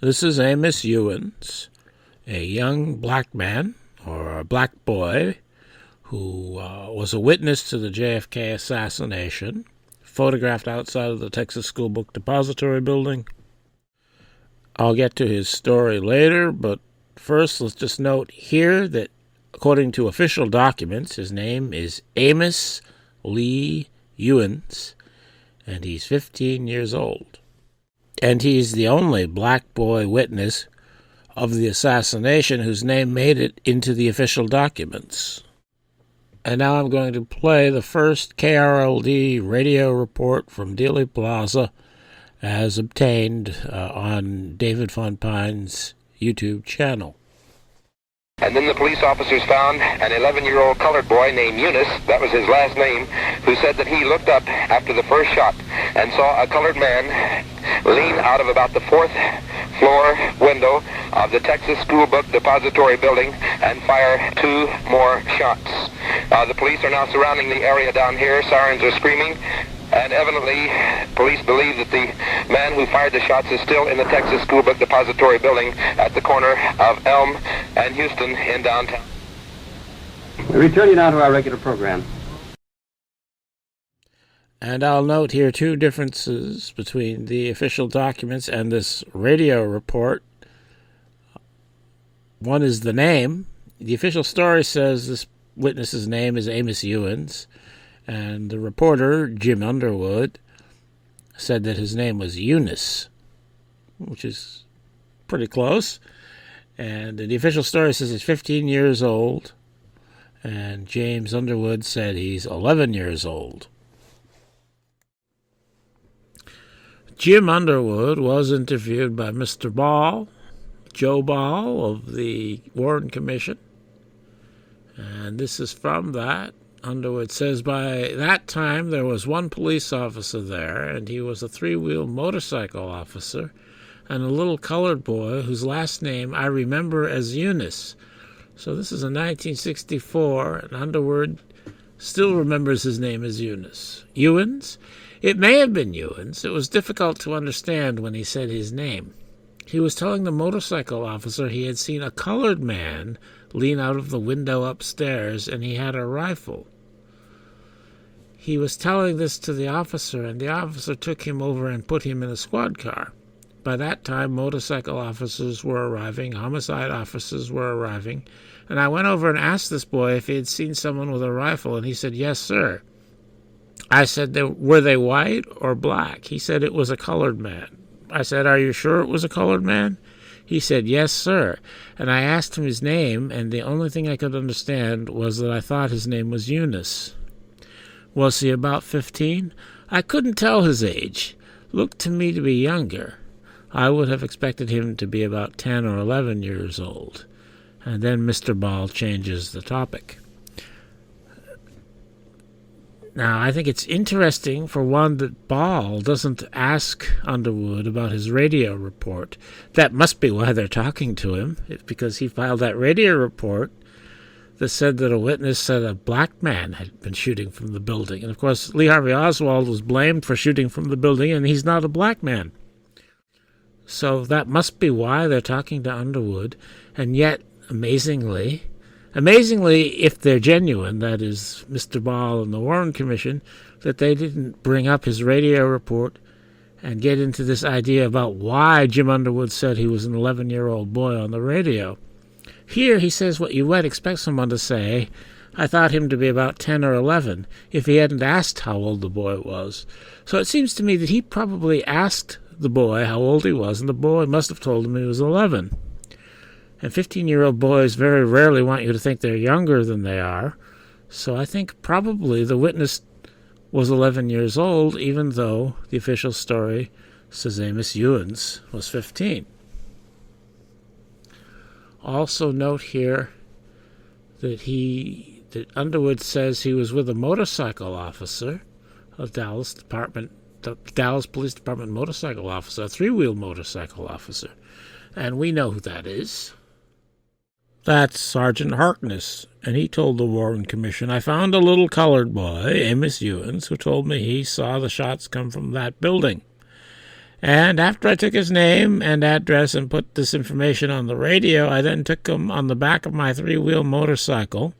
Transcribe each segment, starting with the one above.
This is Amos Euins, a young black man, or a black boy, who was a witness to the JFK assassination, photographed outside of the Texas School Book Depository building. I'll get to his story later, but first let's just note here that according to official documents, his name is Amos Euins, and he's 15 years old. And he's the only black boy witness of the assassination whose name made it into the official documents. And now I'm going to play the first KRLD radio report from Dealey Plaza as obtained on David Fonpine's YouTube channel. And then the police officers found an 11-year-old colored boy named Eunice, that was his last name, who said that he looked up after the first shot and saw a colored man lean out of about the fourth floor window of the Texas School Book Depository building and fire 2 more shots. The police are now surrounding the area down here. Sirens are screaming. And evidently, police believe that the man who fired the shots is still in the Texas School Book Depository building at the corner of Elm and Houston in downtown. We return you now to our regular program. And I'll note here 2 differences between the official documents and this radio report. One is the name. The official story says this witness's name is Amos Euins, and the reporter, Jim Underwood, said that his name was Eunice, which is pretty close. And the official story says he's 15 years old, and James Underwood said he's 11 years old. Jim Underwood was interviewed by Mr. Ball, Joe Ball of the Warren Commission, and this is from that. Underwood says by that time there was one police officer there, and he was a 3-wheel motorcycle officer, and a little colored boy whose last name I remember as Eunice. So this is in 1964, and Underwood still remembers his name as Eunice. Euins? It may have been Euins. It was difficult to understand when he said his name. He was telling the motorcycle officer he had seen a colored man lean out of the window upstairs, and he had a rifle. He was telling this to the officer, and the officer took him over and put him in a squad car. By that time, motorcycle officers were arriving, homicide officers were arriving, and I went over and asked this boy if he had seen someone with a rifle, and he said, "Yes, sir." I said, "Were they white or black?" He said it was a colored man. I said, "Are you sure it was a colored man?" He said, "Yes, sir." And I asked him his name, and the only thing I could understand was that I thought his name was Eunice. Was he about 15? I couldn't tell his age. Looked to me to be younger. I would have expected him to be about 10 or 11 years old. And then Mr. Ball changes the topic. Now, I think it's interesting, for one, that Ball doesn't ask Underwood about his radio report. That must be why they're talking to him. It's because he filed that radio report that said that a witness said a black man had been shooting from the building. And, of course, Lee Harvey Oswald was blamed for shooting from the building, and he's not a black man. So that must be why they're talking to Underwood. And yet, amazingly, if they're genuine, that is, Mr. Ball and the Warren Commission, that they didn't bring up his radio report and get into this idea about why Jim Underwood said he was an 11-year-old boy on the radio. Here he says what you might expect someone to say. I thought him to be about 10 or 11, if he hadn't asked how old the boy was. So it seems to me that he probably asked the boy how old he was, and the boy must have told him he was 11. And 15-year-old boys very rarely want you to think they're younger than they are. So I think probably the witness was 11 years old, even though the official story says Amos Euins was 15. Also note here that Underwood says he was with a motorcycle officer, a Dallas Police Department motorcycle officer, a 3-wheel motorcycle officer. And we know who that is. That's Sergeant Harkness, and he told the Warren Commission, I found a little colored boy, Amos Euins, who told me he saw the shots come from that building. And after I took his name and address and put this information on the radio, I then took him on the back of my three-wheel motorcycle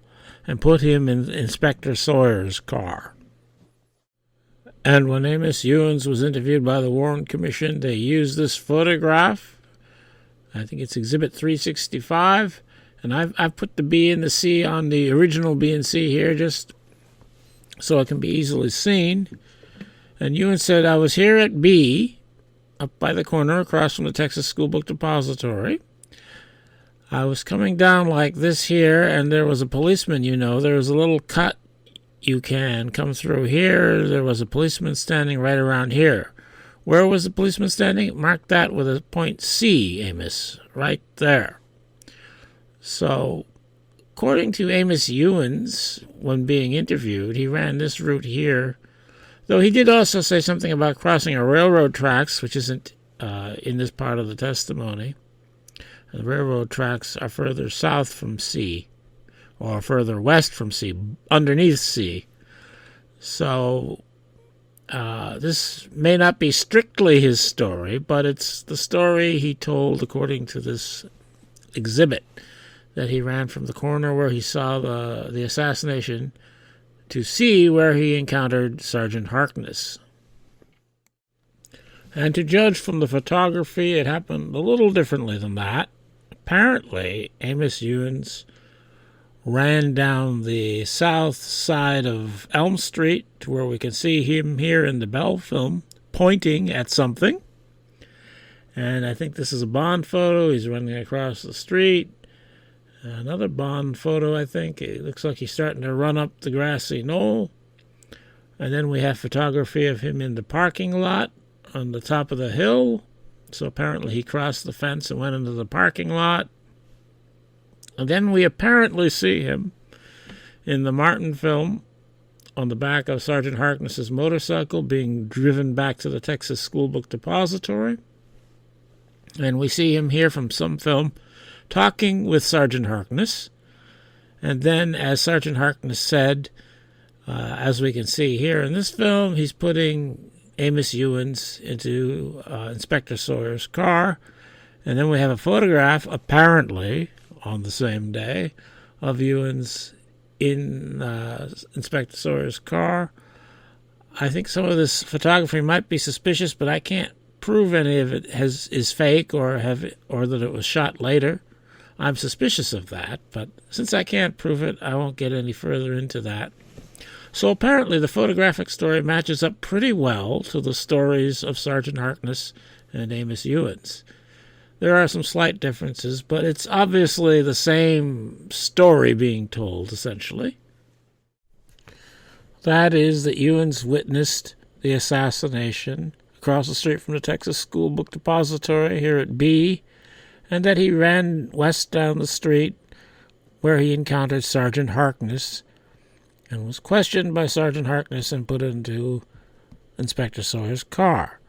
and put him in Inspector Sawyer's car. And when Amos Euins was interviewed by the Warren Commission, they used this photograph. I think it's Exhibit 365. And I've put the B and the C on the original B and C here just so it can be easily seen. And Euins said, I was here at B, up by the corner across from the Texas School Book Depository. I was coming down like this here, and there was a policeman, there was a little cut. You can come through here. There was a policeman standing right around here. Where was the policeman standing? Mark that with a point C, Amos, right there. So, according to Amos Euins, when being interviewed, he ran this route here. Though he did also say something about crossing a railroad tracks, which isn't in this part of the testimony. The railroad tracks are further south from C, or further west from C, underneath C. So this may not be strictly his story, but it's the story he told according to this exhibit, that he ran from the corner where he saw the assassination to C, where he encountered Sergeant Harkness. And to judge from the photography, it happened a little differently than that. Apparently, Amos Euins ran down the south side of Elm Street to where we can see him here in the Bell film pointing at something. And I think this is a Bond photo. He's running across the street. Another Bond photo, I think. It looks like he's starting to run up the grassy knoll. And then we have photography of him in the parking lot on the top of the hill. So apparently he crossed the fence and went into the parking lot. And then we apparently see him in the Martin film on the back of Sergeant Harkness's motorcycle being driven back to the Texas School Book Depository. And we see him here from some film talking with Sergeant Harkness. And then, as Sergeant Harkness said, as we can see here in this film, he's putting Amos Euins into Inspector Sawyer's car. And then we have a photograph, apparently, on the same day, of Euins in Inspector Sawyer's car. I think some of this photography might be suspicious, but I can't prove any of it is fake or that it was shot later. I'm suspicious of that, but since I can't prove it, I won't get any further into that. So apparently the photographic story matches up pretty well to the stories of Sergeant Harkness and Amos Euins. There are some slight differences, but it's obviously the same story being told, essentially. That is that Euins witnessed the assassination across the street from the Texas School Book Depository here at B, and that he ran west down the street where he encountered Sergeant Harkness and was questioned by Sergeant Harkness and put into Inspector Sawyer's car.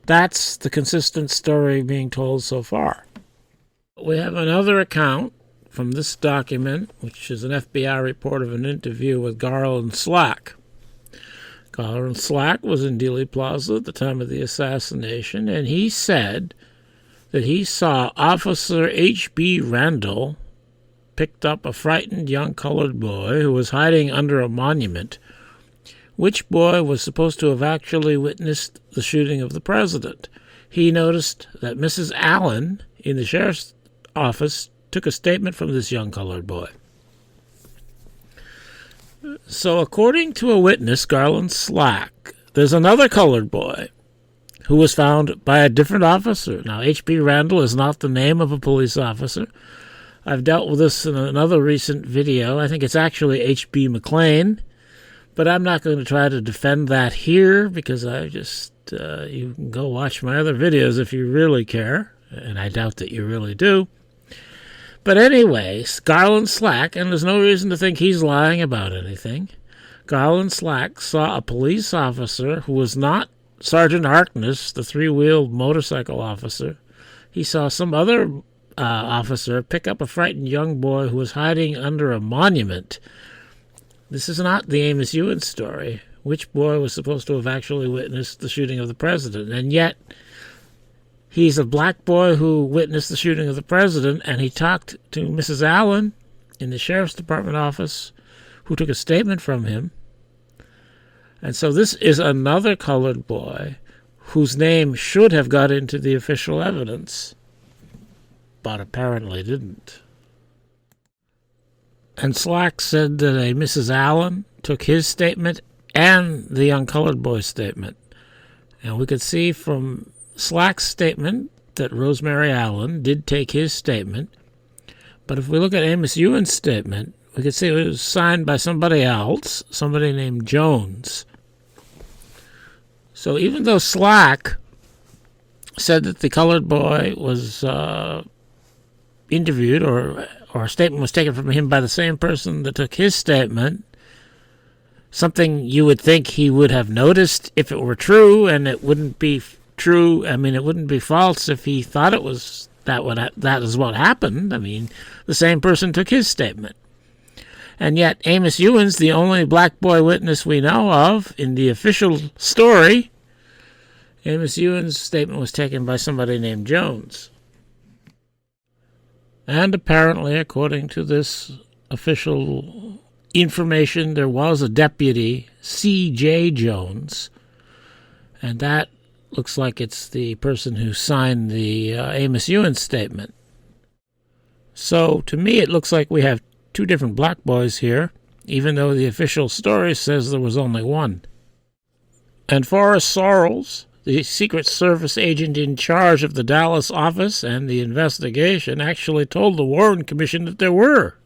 That's the consistent story being told so far. We have another account from this document, which is an FBI report of an interview with Garland Slack. Garland Slack was in Dealey Plaza at the time of the assassination, and he said that he saw Officer H.B. Randall picked up a frightened young colored boy who was hiding under a monument. Which boy was supposed to have actually witnessed the shooting of the president? He noticed that Mrs. Allen in the sheriff's office took a statement from this young colored boy. So according to a witness, Garland Slack, there's another colored boy who was found by a different officer. Now, H.B. Randall is not the name of a police officer. I've dealt with this in another recent video. I think it's actually H.B. McLean, but I'm not going to try to defend that here because you can go watch my other videos if you really care, and I doubt that you really do. But anyways, Garland Slack, and there's no reason to think he's lying about anything, Garland Slack saw a police officer who was not Sergeant Harkness, the three-wheeled motorcycle officer. He saw some other officer pick up a frightened young boy who was hiding under a monument. This is not the Amos Euins story. which boy was supposed to have actually witnessed the shooting of the president. And yet, he's a black boy who witnessed the shooting of the president, and he talked to Mrs. Allen in the sheriff's department office, who took a statement from him. And so this is another colored boy whose name should have got into the official evidence, but apparently didn't. And Slack said that a Mrs. Allen took his statement and the young colored boy's statement. And we could see from Slack's statement that Rosemary Allen did take his statement. But if we look at Amos Euins' statement, we could see it was signed by somebody else, somebody named Jones. So even though Slack said that the colored boy was interviewed or a statement was taken from him by the same person that took his statement, something you would think he would have noticed if it were true, and it wouldn't be true. I mean, it wouldn't be false if he thought it was that is what happened. I mean, the same person took his statement. And yet Amos Euins, the only black boy witness we know of in the official story, Amos Euins' statement was taken by somebody named Jones. And apparently, according to this official information, there was a deputy, C.J. Jones, and that looks like it's the person who signed the Amos Euins statement. So, to me, it looks like we have two different black boys here, even though the official story says there was only one. And Forrest Sorrells, the Secret Service agent in charge of the Dallas office and the investigation, actually told the Warren Commission that there were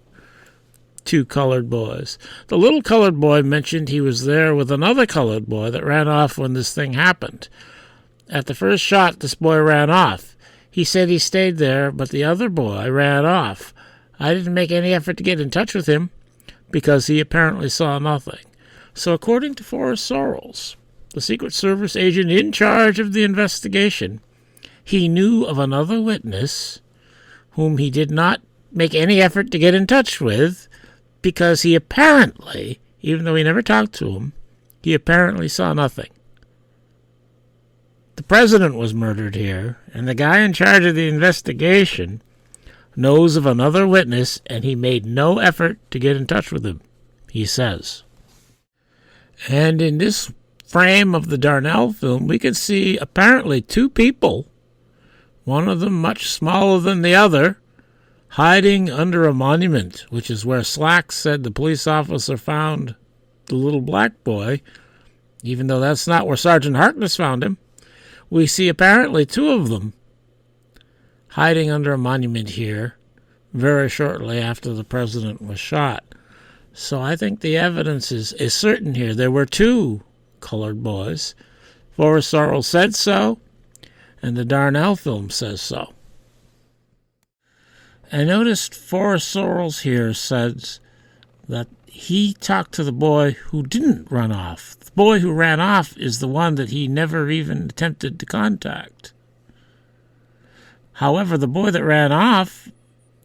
two colored boys. The little colored boy mentioned he was there with another colored boy that ran off when this thing happened. At the first shot, this boy ran off. He said he stayed there, but the other boy ran off. I didn't make any effort to get in touch with him because he apparently saw nothing. So according to Forrest Sorrells, the Secret Service agent in charge of the investigation, he knew of another witness whom he did not make any effort to get in touch with because he apparently, even though he never talked to him, he apparently saw nothing. The president was murdered here, and the guy in charge of the investigation knows of another witness, and he made no effort to get in touch with him, he says. And in this frame of the Darnell film, we can see apparently two people, one of them much smaller than the other, hiding under a monument, which is where Slack said the police officer found the little black boy, even though that's not where Sergeant Harkness found him. We see apparently two of them hiding under a monument here very shortly after the president was shot. So I think the evidence is certain here. There were two colored boys. Forrest Sorrells said so, and the Darnell film says so. I noticed Forrest Sorrells here says that he talked to the boy who didn't run off. The boy who ran off is the one that he never even attempted to contact. However, the boy that ran off,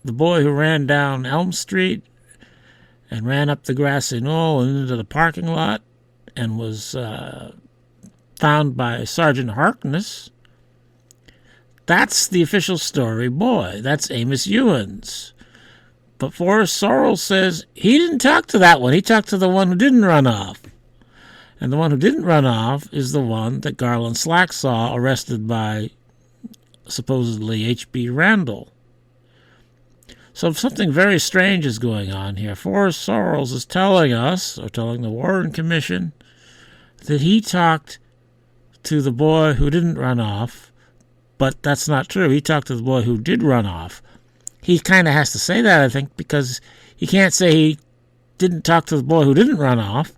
the boy who ran down Elm Street and ran up the grassy knoll and into the parking lot and was found by Sergeant Harkness, that's the official story boy. That's Amos Euins. But Forrest Sorrells says he didn't talk to that one. He talked to the one who didn't run off. And the one who didn't run off is the one that Garland Slack saw arrested by supposedly H.B. Randall. So something very strange is going on here. Forrest Sorrells is telling us, or telling the Warren Commission, that he talked to the boy who didn't run off, but that's not true. He talked to the boy who did run off. He kind of has to say that, I think, because he can't say he didn't talk to the boy who didn't run off.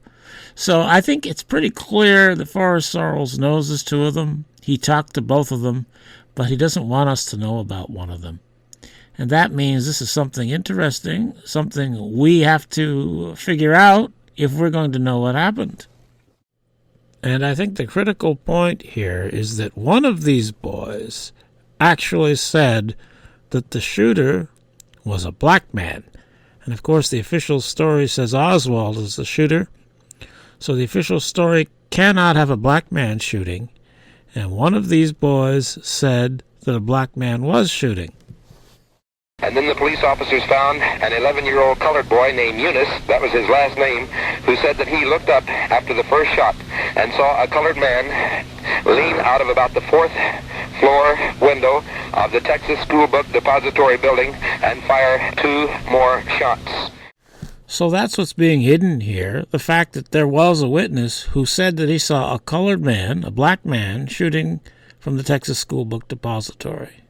So I think it's pretty clear that Forrest Sorrells knows there's two of them. He talked to both of them, but he doesn't want us to know about one of them. And that means this is something interesting, something we have to figure out if we're going to know what happened. And I think the critical point here is that one of these boys actually said that the shooter was a black man. And of course the official story says Oswald is the shooter. So the official story cannot have a black man shooting, and one of these boys said that a black man was shooting. And then the police officers found an 11-year-old colored boy named Eunice, that was his last name, who said that he looked up after the first shot and saw a colored man lean out of about the fourth floor window of the Texas School Book Depository building and fire 2 more shots. So that's what's being hidden here, the fact that there was a witness who said that he saw a colored man, a black man, shooting from the Texas School Book Depository.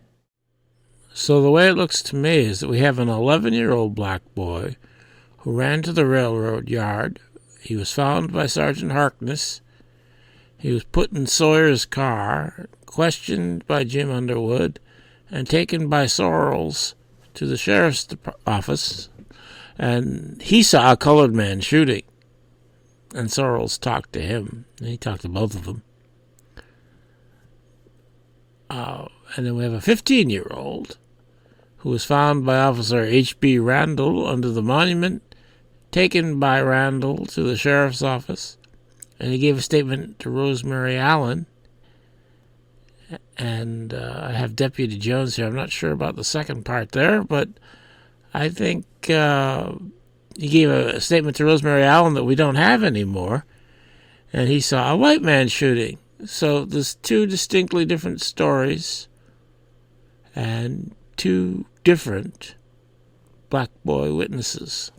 So the way it looks to me is that we have an 11-year-old black boy who ran to the railroad yard. He was found by Sergeant Harkness. He was put in Sawyer's car, questioned by Jim Underwood, and taken by Sorrells to the sheriff's office. And he saw a colored man shooting. And Sorrells talked to him. And he talked to both of them. And then we have a 15-year-old who was found by Officer H.B. Randall under the monument, taken by Randall to the sheriff's office, and he gave a statement to Rosemary Allen. And I have Deputy Jones here. I'm not sure about the second part there, but I think he gave a statement to Rosemary Allen that we don't have anymore, and he saw a white man shooting. So there's 2 distinctly different stories and 2 different black boy witnesses.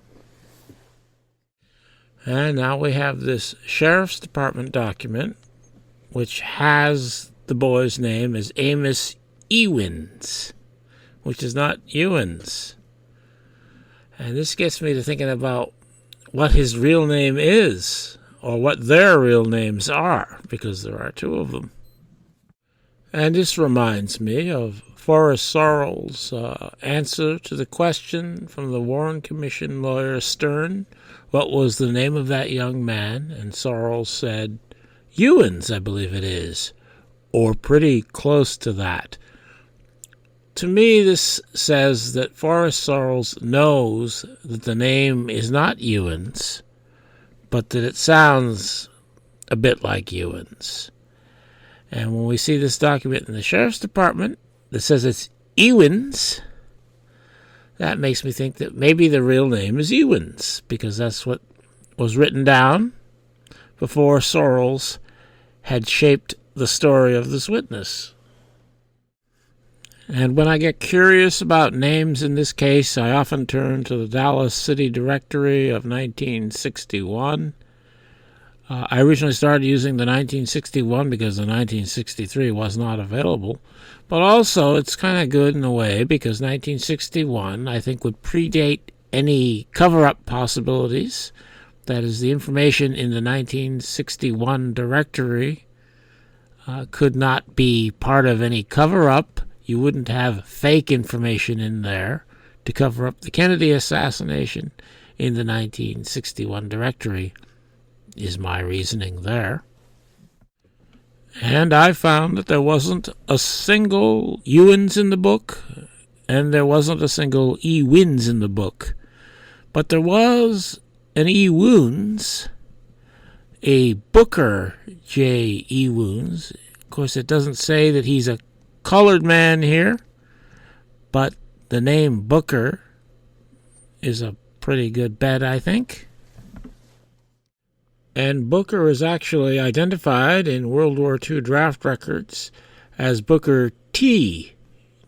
And now we have this Sheriff's Department document, which has the boy's name as Amos Euins, which is not Euins. And this gets me to thinking about what his real name is, or what their real names are, because there are 2 of them. And this reminds me of Forrest Sorrells' answer to the question from the Warren Commission lawyer Stern, what was the name of that young man? And Sorrells said, Euins, I believe it is, or pretty close to that. To me, this says that Forrest Sorrells knows that the name is not Euins, but that it sounds a bit like Euins. And when we see this document in the Sheriff's Department that says it's Euins, that makes me think that maybe the real name is Euins, because that's what was written down before Sorrells had shaped the story of this witness. And when I get curious about names in this case, I often turn to the Dallas City Directory of 1961. I originally started using the 1961 because the 1963 was not available. But also, it's kind of good in a way because 1961, I think, would predate any cover-up possibilities. That is, the information in the 1961 directory could not be part of any cover-up. You wouldn't have fake information in there to cover up the Kennedy assassination in the 1961 directory, is my reasoning there. And I found that there wasn't a single Euins in the book, and there wasn't a single Euins in the book. But there was an Euins, a Booker J. Euins. Of course, it doesn't say that he's a colored man here, but the name Booker is a pretty good bet, I think. And Booker is actually identified in World War II draft records as Booker T.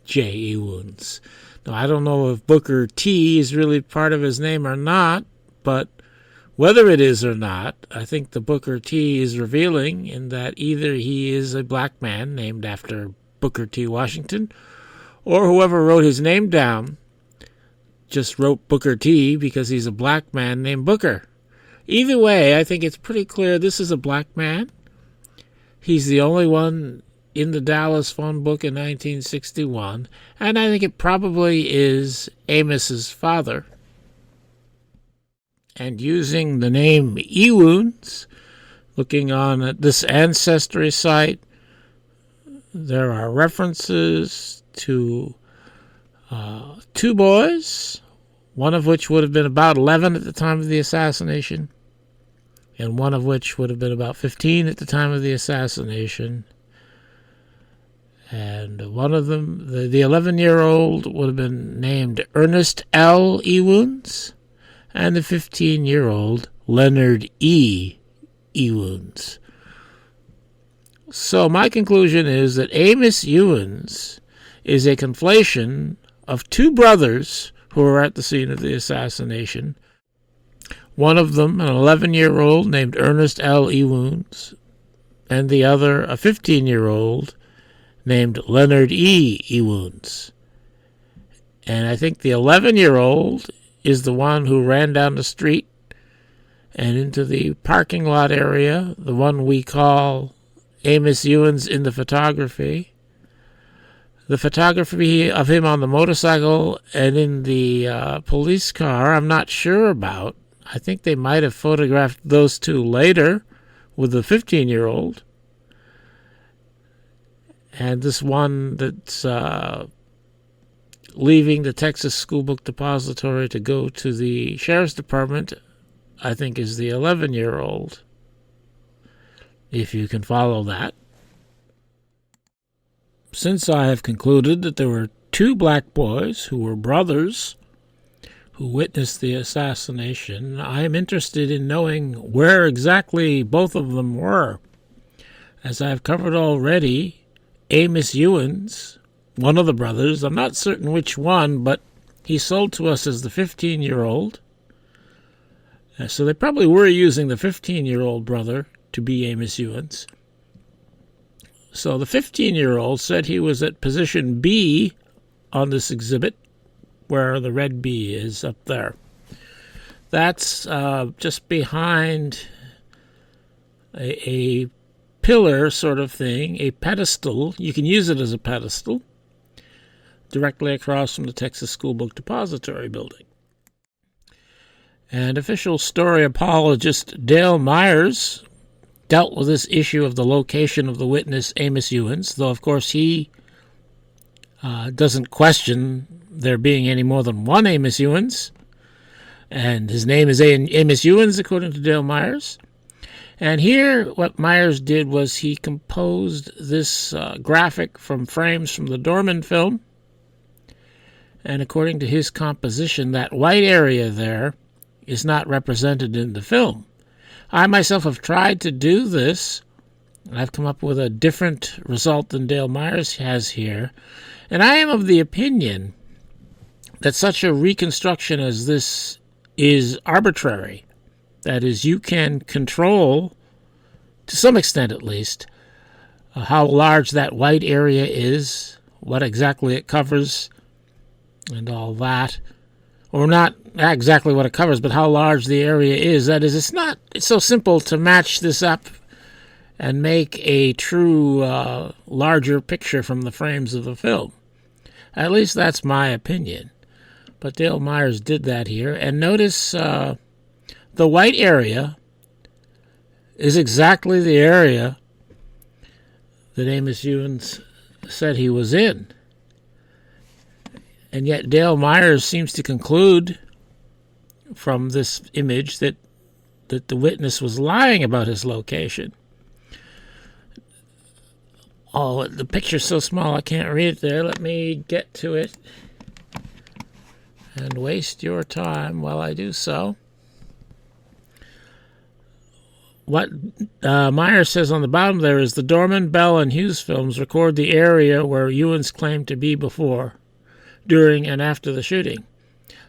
J. Euins. Now, I don't know if Booker T is really part of his name or not, but whether it is or not, I think the Booker T is revealing in that either he is a black man named after Booker T. Washington, or whoever wrote his name down just wrote Booker T because he's a black man named Booker. Either way, I think it's pretty clear this is a black man. He's the only one in the Dallas phone book in 1961, and I think it probably is Amos's father. And using the name Euins, looking on at this ancestry site, there are references to 2 boys, one of which would have been about 11 at the time of the assassination, and one of which would have been about 15 at the time of the assassination. And one of them, the 11-year-old, would have been named Ernest L. Euins, and the 15-year-old Leonard E. Euins. So my conclusion is that Amos Euins is a conflation of two brothers who were at the scene of the assassination. One of them, an 11-year-old named Ernest L. Euins, and the other, a 15-year-old named Leonard E. Euins. And I think the 11-year-old is the one who ran down the street and into the parking lot area, the one we call Amos Euins in the photography. The photography of him on the motorcycle and in the police car, I'm not sure about. I think they might have photographed those two later with the 15-year-old. And this one that's leaving the Texas School Book Depository to go to the Sheriff's Department, I think, is the 11-year-old, if you can follow that. Since I have concluded that there were two black boys who were brothers who witnessed the assassination, I am interested in knowing where exactly both of them were. As I have covered already, Amos Euins, one of the brothers, I'm not certain which one, but he sold to us as the 15-year-old. So they probably were using the 15-year-old brother to be Amos Euins. So the 15-year-old said he was at position B on this exhibit, where the red B is up there. That's just behind a pillar sort of thing, a pedestal. You can use it as a pedestal, directly across from the Texas School Book Depository building. And official story apologist Dale Myers dealt with this issue of the location of the witness Amos Euins, though of course he doesn't question there being any more than one Amos Euins, and his name is Amos Euins according to Dale Myers. And here what Myers did was he composed this graphic from frames from the Dorman film, and according to his composition, that white area there is not represented in the film. I myself have tried to do this, and I've come up with a different result than Dale Myers has here. And I am of the opinion that such a reconstruction as this is arbitrary. That is, you can control, to some extent at least, how large that white area is, what exactly it covers, and all that. Or not exactly what it covers, but how large the area is. That is, it's so simple to match this up and make a true larger picture from the frames of the film. At least that's my opinion. But Dale Myers did that here. And notice the white area is exactly the area that Amos Euins said he was in. And yet Dale Myers seems to conclude from this image that the witness was lying about his location. Oh, the picture's so small I can't read it there. Let me get to it and waste your time while I do so. What Myers says on the bottom there is the Dorman, Bell, and Hughes films record the area where Euins claimed to be before, during, and after the shooting.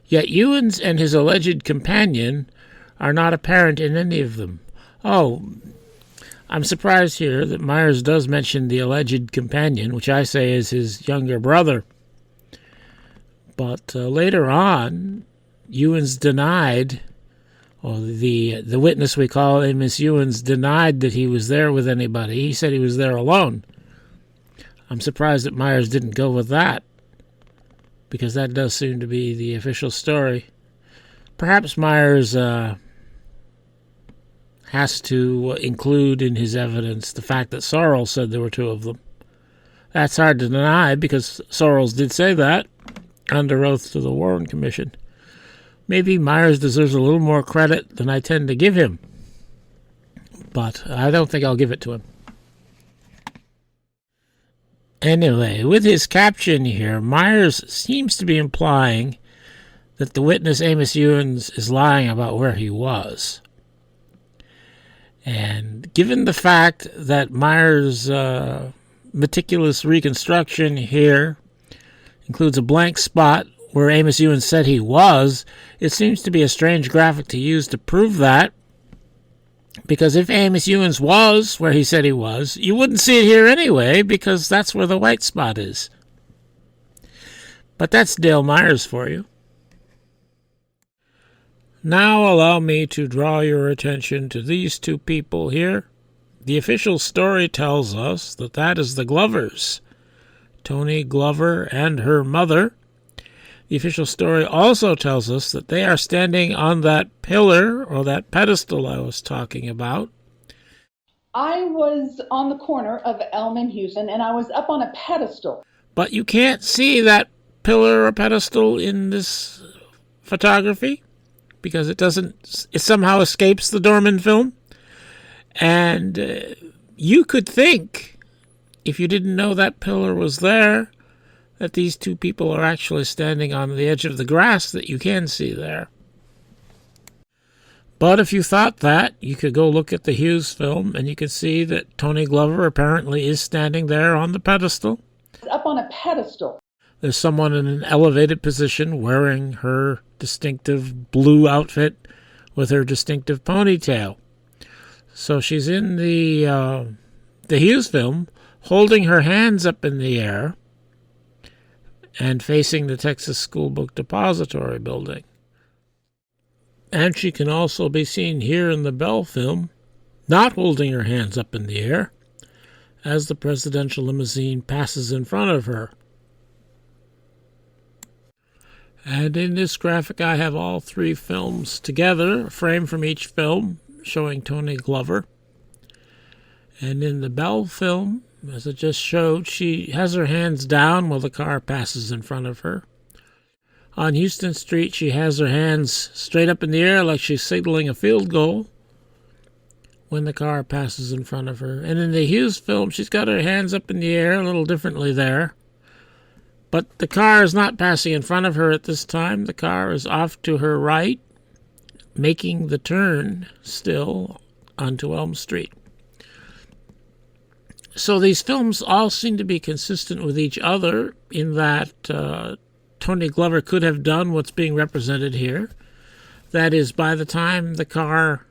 Yet Euins and his alleged companion are not apparent in any of them. Oh, I'm surprised here that Myers does mention the alleged companion, which I say is his younger brother. But later on, Euins denied, or the witness we call Amos Euins denied that he was there with anybody. He said he was there alone. I'm surprised that Myers didn't go with that, because that does seem to be the official story. Perhaps Myers has to include in his evidence the fact that Sorrells said there were two of them. That's hard to deny, because Sorrells did say that under oath to the Warren Commission. Maybe Myers deserves a little more credit than I tend to give him. but I don't think I'll give it to him. Anyway, with his caption here, Myers seems to be implying that the witness, Amos Euins, is lying about where he was. And given the fact that Myers' meticulous reconstruction here includes a blank spot where Amos Euins said he was, it seems to be a strange graphic to use to prove that. Because if Amos Euins was where he said he was, you wouldn't see it here anyway, because that's where the white spot is. But that's Dale Myers for you. Now allow me to draw your attention to these two people here. The official story tells us that that is the Glovers, Tony Glover and her mother. The official story also tells us that they are standing on that pillar or that pedestal I was talking about. I was on the corner of Elm and Houston, and I was up on a pedestal. But you can't see that pillar or pedestal in this photography because it somehow escapes the Dorman film. And you could think, if you didn't know that pillar was there, that these two people are actually standing on the edge of the grass that you can see there. But if you thought that, you could go look at the Hughes film and you can see that Tony Glover apparently is standing there on the pedestal. Up on a pedestal. There's someone in an elevated position wearing her distinctive blue outfit with her distinctive ponytail. So she's in the Hughes film holding her hands up in the air and facing the Texas School Book Depository building. And she can also be seen here in the Bell film, not holding her hands up in the air, as the presidential limousine passes in front of her. And in this graphic I have all three films together, a frame from each film, showing Tony Glover. And in the Bell film, as I just showed, she has her hands down while the car passes in front of her. On Houston Street, she has her hands straight up in the air like she's signaling a field goal when the car passes in front of her. And in the Hughes film, she's got her hands up in the air a little differently there. But the car is not passing in front of her at this time. The car is off to her right, making the turn still onto Elm Street. So these films all seem to be consistent with each other in that Tony Glover could have done what's being represented here. That is, by the time the car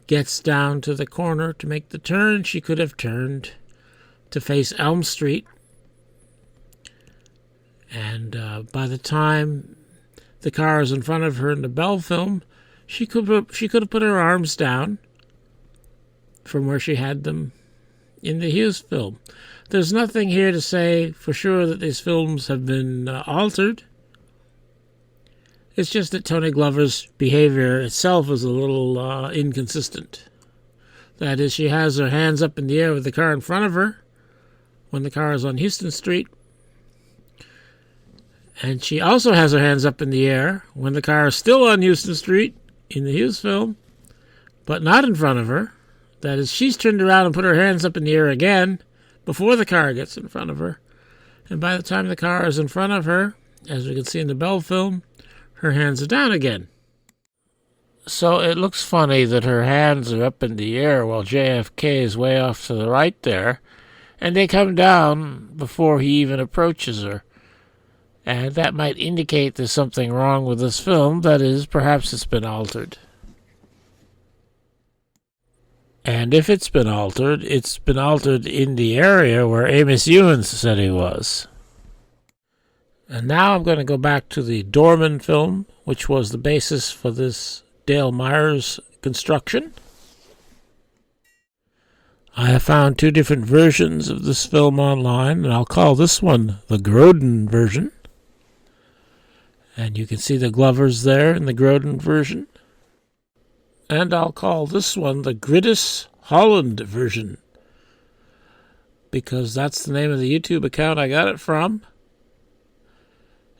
gets down to the corner to make the turn, she could have turned to face Elm Street. And by the time the car is in front of her in the Bell film, she could have put her arms down from where she had them in the Hughes film. There's nothing here to say for sure that these films have been altered. It's just that Tony Glover's behavior itself is a little inconsistent. That is, she has her hands up in the air with the car in front of her when the car is on Houston Street. And she also has her hands up in the air when the car is still on Houston Street in the Hughes film, but not in front of her. That is, she's turned around and put her hands up in the air again before the car gets in front of her. And by the time the car is in front of her, as we can see in the Bell film, her hands are down again. So it looks funny that her hands are up in the air while JFK is way off to the right there, and they come down before he even approaches her. And that might indicate there's something wrong with this film. That is, perhaps it's been altered. And if it's been altered in the area where Amos Euins said he was. And now I'm going to go back to the Dorman film, which was the basis for this Dale Myers construction. I have found two different versions of this film online, and I'll call this one the Grodin version. And you can see the Glovers there in the Grodin version. And I'll call this one the Gridis Holland version, because that's the name of the YouTube account I got it from.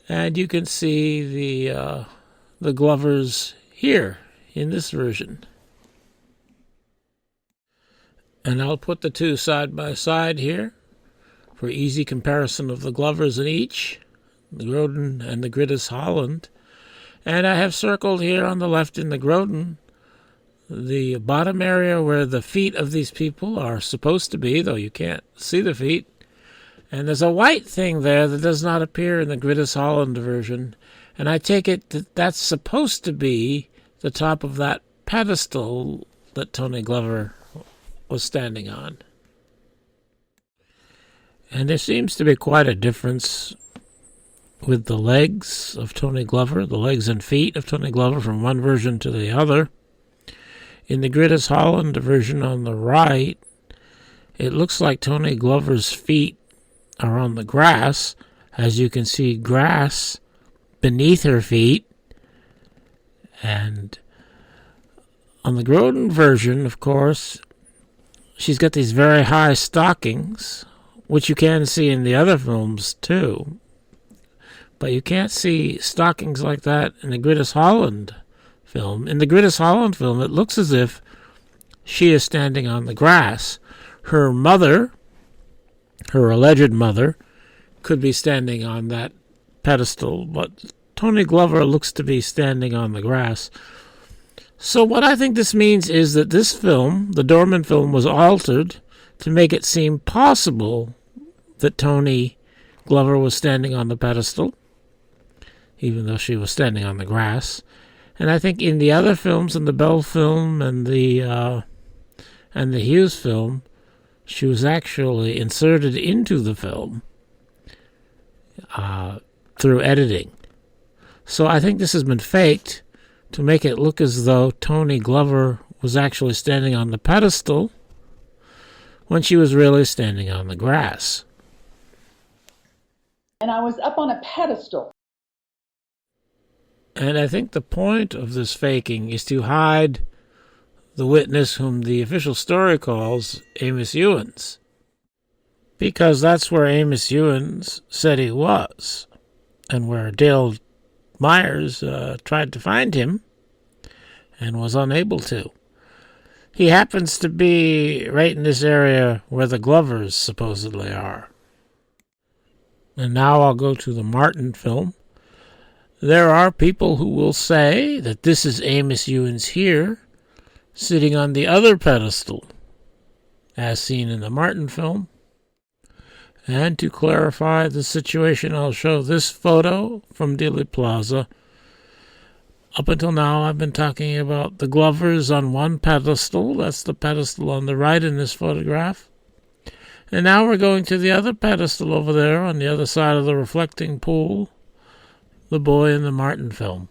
And you can see the Glovers here in this version. And I'll put the two side by side here for easy comparison of the Glovers in each, the Grodin and the Grittis Holland. And I have circled here on the left in the Grodin the bottom area where the feet of these people are supposed to be, though you can't see the feet. And there's a white thing there that does not appear in the Grittis Holland version. And I take it that that's supposed to be the top of that pedestal that Tony Glover was standing on. And there seems to be quite a difference with the legs of Tony Glover, the legs and feet of Tony Glover from one version to the other. In the Grittis Holland version on the right, it looks like Tony Glover's feet are on the grass. As you can see, grass beneath her feet. And on the Grodin version, of course, she's got these very high stockings, which you can see in the other films too. But you can't see stockings like that in the Grittis Holland film. In the Grittis Holland film, it looks as if she is standing on the grass. Her mother, her alleged mother, could be standing on that pedestal, but Tony Glover looks to be standing on the grass. So what I think this means is that this film, the Dorman film, was altered to make it seem possible that Tony Glover was standing on the pedestal, even though she was standing on the grass. And I think in the other films, in the Bell film and the Hughes film, she was actually inserted into the film through editing. So I think this has been faked to make it look as though Tony Glover was actually standing on the pedestal when she was really standing on the grass. And I was up on a pedestal. And I think the point of this faking is to hide the witness whom the official story calls Amos Euins, because that's where Amos Euins said he was, and where Dale Myers tried to find him and was unable to. He happens to be right in this area where the Glovers supposedly are. And now I'll go to the Martin film. There are people who will say that this is Amos Euins here, sitting on the other pedestal, as seen in the Martin film. And to clarify the situation, I'll show this photo from Dealey Plaza. Up until now, I've been talking about the Glovers on one pedestal. That's the pedestal on the right in this photograph. And now we're going to the other pedestal over there on the other side of the reflecting pool, the boy in the Martin film.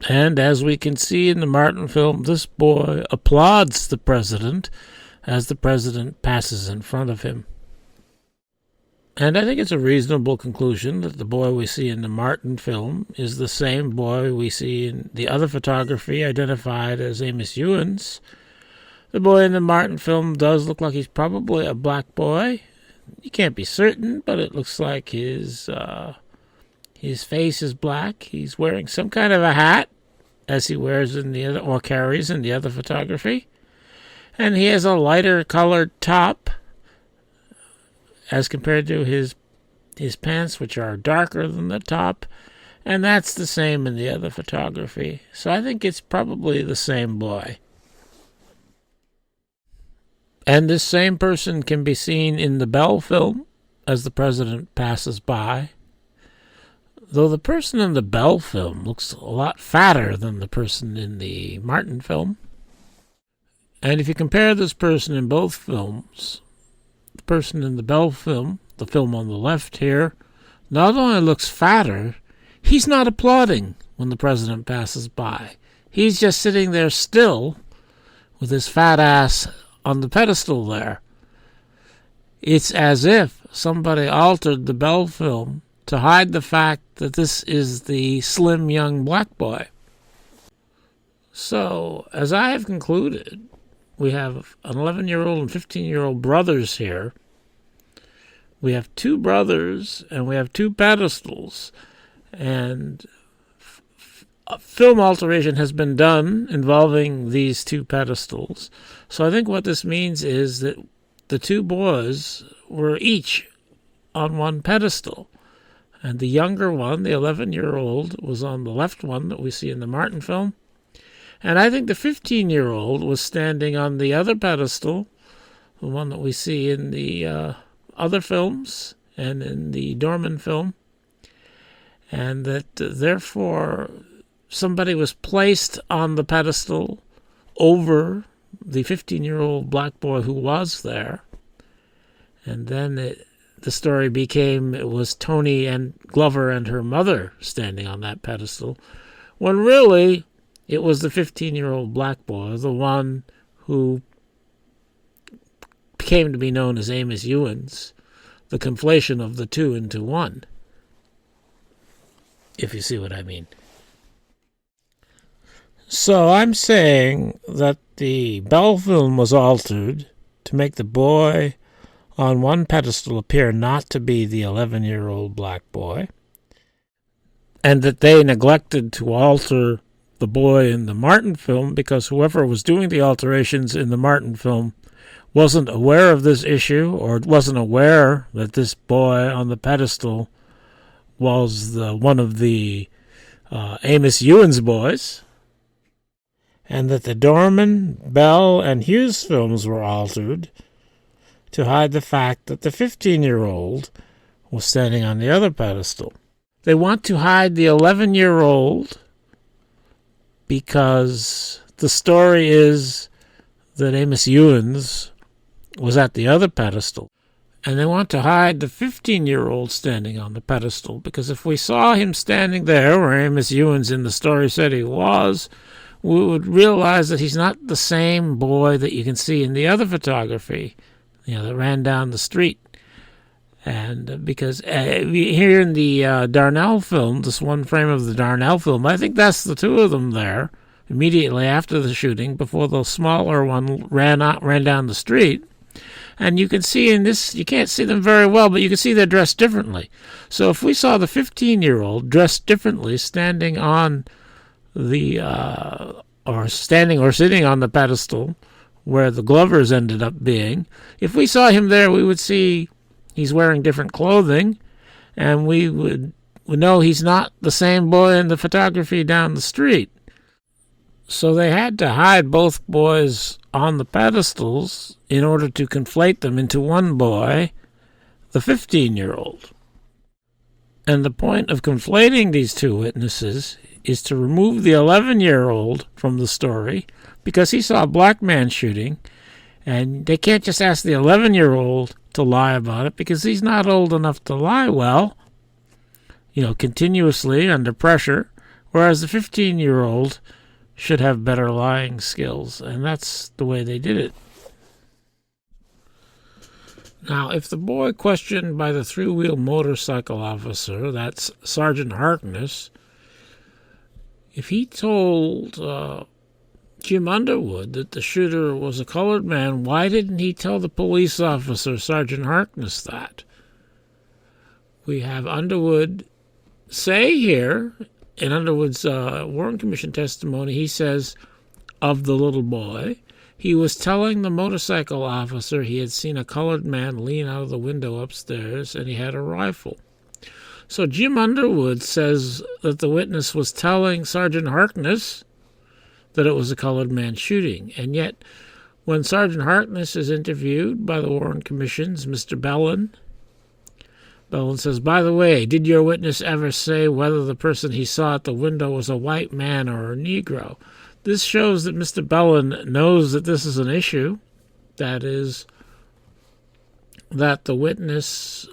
And as we can see in the Martin film, this boy applauds the president as the president passes in front of him. And I think it's a reasonable conclusion that the boy we see in the Martin film is the same boy we see in the other photography identified as Amos Euins. The boy in the Martin film does look like he's probably a black boy. You can't be certain, but it looks like his face is black. He's wearing some kind of a hat, as he wears in the other, or carries in the other photography. And he has a lighter colored top as compared to his pants, which are darker than the top. And that's the same in the other photography. So I think it's probably the same boy. And this same person can be seen in the Bell film as the president passes by. Though the person in the Bell film looks a lot fatter than the person in the Martin film. And if you compare this person in both films, the person in the Bell film, the film on the left here, not only looks fatter, he's not applauding when the president passes by. He's just sitting there still with his fat ass on the pedestal there. It's as if somebody altered the Bell film to hide the fact that this is the slim young black boy. So, as I have concluded, we have an 11-year-old and 15-year-old brothers here. We have two brothers and we have two pedestals. And film alteration has been done involving these two pedestals. So I think what this means is that the two boys were each on one pedestal. And the younger one, the 11-year-old, was on the left one that we see in the Martin film. And I think the 15-year-old was standing on the other pedestal, the one that we see in the other films and in the Dorman film. And that therefore somebody was placed on the pedestal over the 15-year-old black boy who was there. And then the story became it was Tony and Glover and her mother standing on that pedestal, when really it was the 15-year-old black boy, the one who came to be known as Amos Euins, the conflation of the two into one, if you see what I mean. So I'm saying that the Bell film was altered to make the boy on one pedestal appear not to be the 11-year-old black boy, and that they neglected to alter the boy in the Martin film because whoever was doing the alterations in the Martin film wasn't aware of this issue or wasn't aware that this boy on the pedestal was one of the Amos Euins boys, and that the Dorman, Bell, and Hughes films were altered to hide the fact that the 15-year-old was standing on the other pedestal. They want to hide the 11-year-old because the story is that Amos Euins was at the other pedestal. And they want to hide the 15-year-old standing on the pedestal because if we saw him standing there where Amos Euins in the story said he was, we would realize that he's not the same boy that you can see in the other photography, that ran down the street. And because here in the Darnell film, this one frame of the Darnell film, I think that's the two of them there immediately after the shooting, before the smaller one ran down the street. And you can see in this, you can't see them very well, but you can see they're dressed differently. So if we saw the 15-year-old dressed differently, standing on the, or sitting on the pedestal where the Glovers ended up being, if we saw him there, we would see he's wearing different clothing, and we would know he's not the same boy in the photography down the street. So they had to hide both boys on the pedestals in order to conflate them into one boy, the 15-year-old. And the point of conflating these two witnesses is to remove the 11-year-old from the story because he saw a black man shooting, and they can't just ask the 11-year-old to lie about it because he's not old enough to lie well, continuously under pressure, whereas the 15-year-old should have better lying skills, and that's the way they did it. Now, if the boy questioned by the three-wheel motorcycle officer, that's Sergeant Harkness, if he told Jim Underwood that the shooter was a colored man, why didn't he tell the police officer, Sergeant Harkness, that? We have Underwood say here, in Underwood's Warren Commission testimony, he says of the little boy, he was telling the motorcycle officer he had seen a colored man lean out of the window upstairs and he had a rifle. So Jim Underwood says that the witness was telling Sergeant Harkness that it was a colored man shooting. And yet, when Sergeant Harkness is interviewed by the Warren Commission's Mr. Bellin says, by the way, did your witness ever say whether the person he saw at the window was a white man or a Negro? This shows that Mr. Bellin knows that this is an issue. That is, that the witness,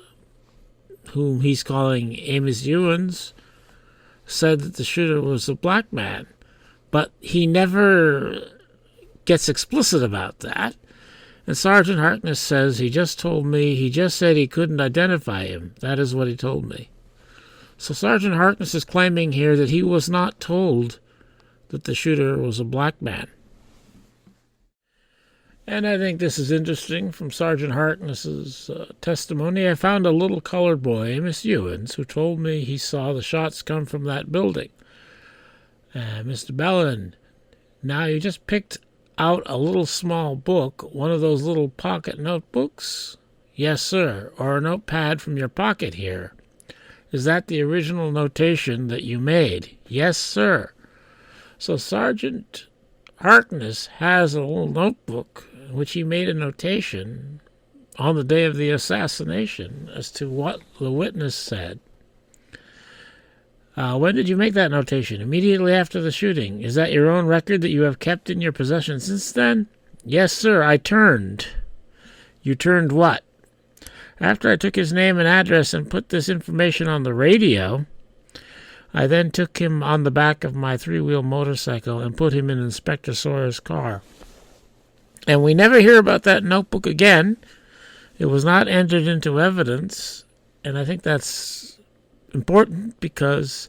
whom he's calling Amos Euins, said that the shooter was a black man. But he never gets explicit about that. And Sergeant Harkness says, he just said he couldn't identify him. That is what he told me. So Sergeant Harkness is claiming here that he was not told that the shooter was a black man. And I think this is interesting from Sergeant Harkness's testimony. I found a little colored boy, Amos Euins, who told me he saw the shots come from that building. Mr. Bellin, now you just picked out a little small book, one of those little pocket notebooks? Yes, sir, or a notepad from your pocket here. Is that the original notation that you made? Yes, sir. So Sergeant Harkness has a little notebook in which he made a notation on the day of the assassination as to what the witness said. When did you make that notation? Immediately after the shooting. Is that your own record that you have kept in your possession since then? Yes, sir, I turned. You turned what? After I took his name and address and put this information on the radio, I then took him on the back of my three-wheel motorcycle and put him in Inspector Sawyer's car. And we never hear about that notebook again. It was not entered into evidence, and I think that's important because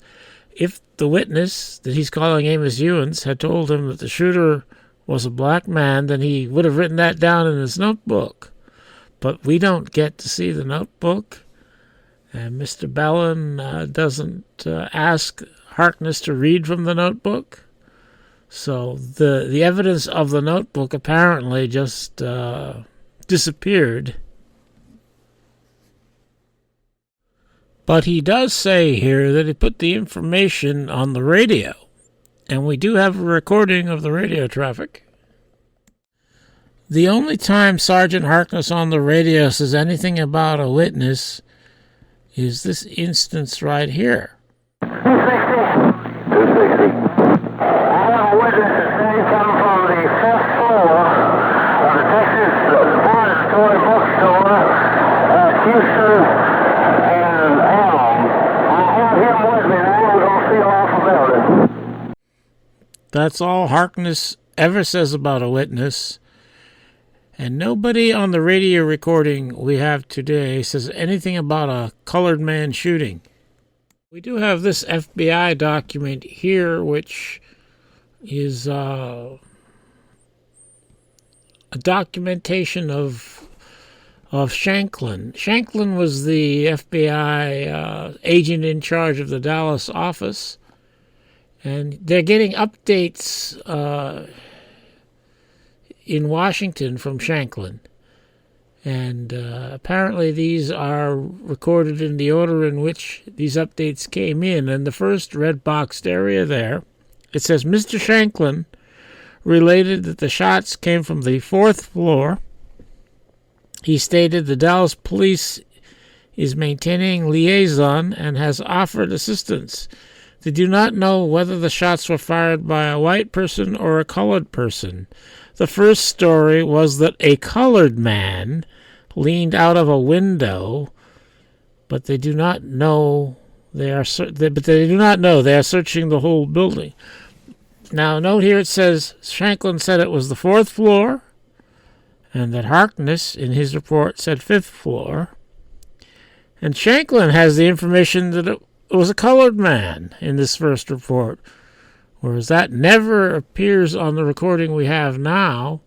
if the witness that he's calling Amos Euins had told him that the shooter was a black man, then he would have written that down in his notebook. But we don't get to see the notebook, and Mr. Bellin doesn't ask Harkness to read from the notebook. So the evidence of the notebook apparently just disappeared. But he does say here that he put the information on the radio, and we do have a recording of the radio traffic. The only time Sergeant Harkness on the radio says anything about a witness is this instance right here. 260. 260. I have a witness that's saying something from the fifth floor of the Texas Depository Bookstore, Houston and Elm. I have him with me now. We're going to feel off about it. That's all Harkness ever says about a witness. And nobody on the radio recording we have today says anything about a colored man shooting. We do have this FBI document here, which is a documentation of Shanklin. Shanklin was the FBI agent in charge of the Dallas office, and they're getting updates in Washington from Shanklin. And apparently these are recorded in the order in which these updates came in. And the first red boxed area there, it says, Mr. Shanklin related that the shots came from the fourth floor. He stated the Dallas police is maintaining liaison and has offered assistance. They do not know whether the shots were fired by a white person or a colored person. The first story was that a colored man leaned out of a window, but they do not know they are searching the whole building. Now, note here it says Shanklin said it was the fourth floor, and that Harkness in his report said fifth floor. And Shanklin has the information that it was a colored man in this first report, whereas that never appears on the recording we have now,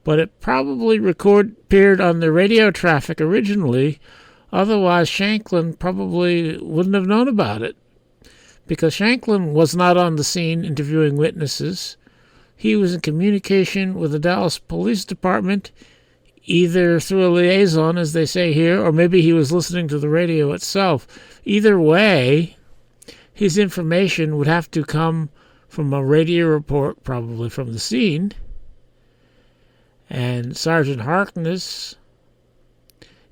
but it probably appeared on the radio traffic originally. Otherwise, Shanklin probably wouldn't have known about it, because Shanklin was not on the scene interviewing witnesses. He was in communication with the Dallas Police Department, either through a liaison, as they say here, or maybe he was listening to the radio itself. Either way, his information would have to come from a radio report, probably from the scene. And Sergeant Harkness,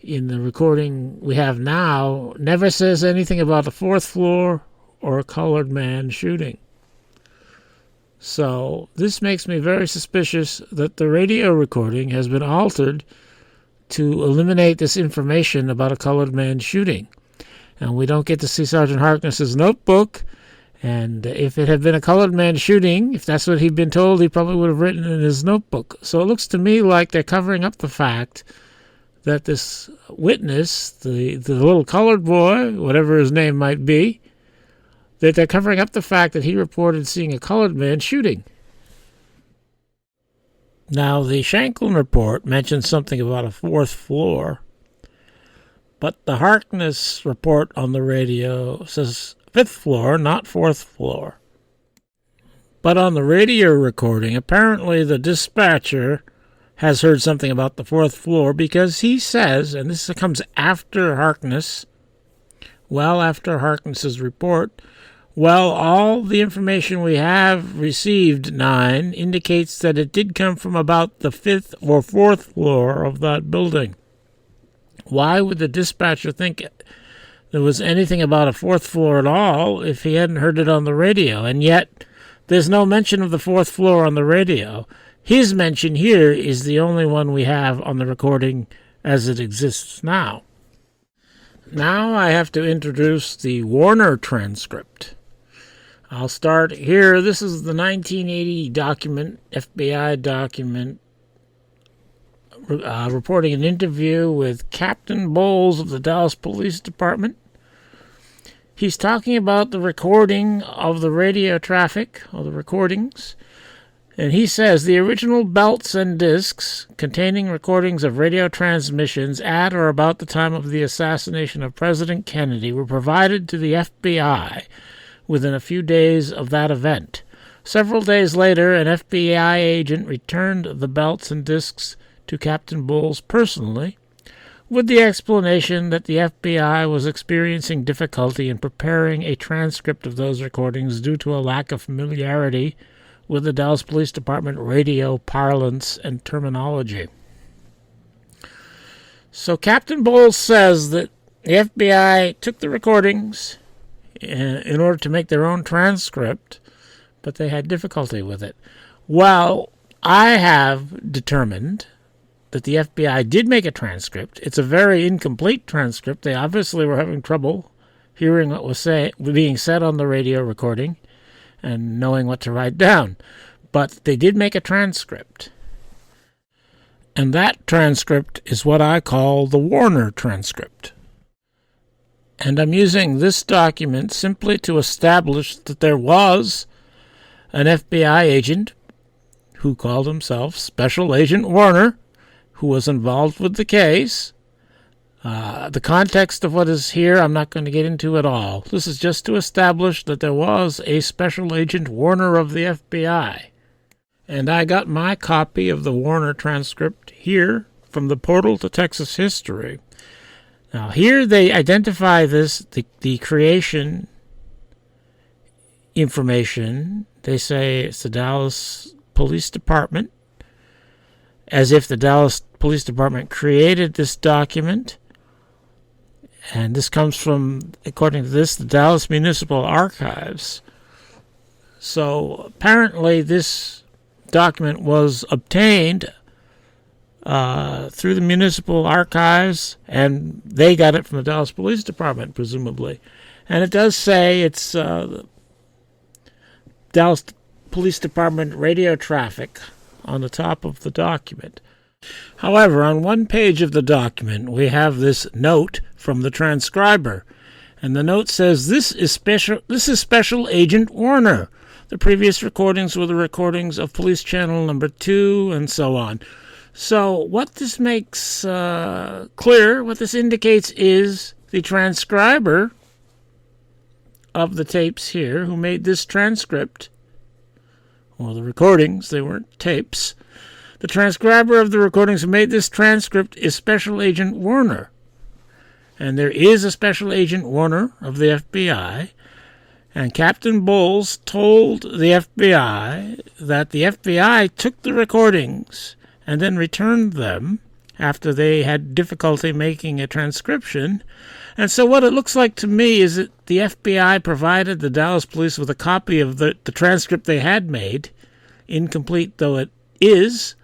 in the recording we have now, never says anything about the fourth floor or a colored man shooting. So this makes me very suspicious that the radio recording has been altered to eliminate this information about a colored man shooting. And we don't get to see Sergeant Harkness's notebook. And if it had been a colored man shooting, if that's what he'd been told, he probably would have written in his notebook. So it looks to me like they're covering up the fact that this witness, the little colored boy, whatever his name might be, that they're covering up the fact that he reported seeing a colored man shooting. Now, the Shanklin report mentions something about a fourth floor, but the Harkness report on the radio says fifth floor, not fourth floor. But on the radio recording, apparently the dispatcher has heard something about the fourth floor, because he says, and this comes after Harkness, well after Harkness's report, well, all the information we have received, 9, indicates that it did come from about the 5th or 4th floor of that building. Why would the dispatcher think there was anything about a 4th floor at all if he hadn't heard it on the radio? And yet, there's no mention of the 4th floor on the radio. His mention here is the only one we have on the recording as it exists now. Now I have to introduce the Warner transcript. I'll start here. This is the 1980 document, FBI document, reporting an interview with Captain Bowles of the Dallas Police Department. He's talking about the recording of the radio traffic, or the recordings, and he says the original belts and discs containing recordings of radio transmissions at or about the time of the assassination of President Kennedy were provided to the FBI within a few days of that event. Several days later, an FBI agent returned the belts and discs to Captain Bowles personally, with the explanation that the FBI was experiencing difficulty in preparing a transcript of those recordings due to a lack of familiarity with the Dallas Police Department radio parlance and terminology. So Captain Bowles says that the FBI took the recordings in order to make their own transcript, but they had difficulty with it. Well, I have determined that the FBI did make a transcript. It's a very incomplete transcript. They obviously were having trouble hearing what was being said on the radio recording and knowing what to write down. But they did make a transcript. And that transcript is what I call the Warner transcript. And I'm using this document simply to establish that there was an FBI agent who called himself Special Agent Warner, who was involved with the case. The context of what is here I'm not going to get into at all. This is just to establish that there was a Special Agent Warner of the FBI. And I got my copy of the Warner transcript here from the Portal to Texas History. Now here they identify the creation information. They say it's the Dallas Police Department, as if the Dallas Police Department created this document. And this comes from, according to this, the Dallas Municipal Archives. So apparently this document was obtained through the Municipal Archives, and they got it from the Dallas Police Department, presumably. And it does say it's Dallas Police Department radio traffic on the top of the document. However, on one page of the document, we have this note from the transcriber, and the note says, This is Special Agent Warner. The previous recordings were the recordings of Police Channel number 2, and so on. So what this makes clear, what this indicates, is the transcriber of the tapes here, who made this transcript, or the recordings, they weren't tapes. The transcriber of the recordings who made this transcript is Special Agent Warner. And there is a Special Agent Warner of the FBI. And Captain Bowles told the FBI that the FBI took the recordings and then returned them after they had difficulty making a transcription. And so what it looks like to me is that the FBI provided the Dallas police with a copy of the transcript they had made, incomplete though it is,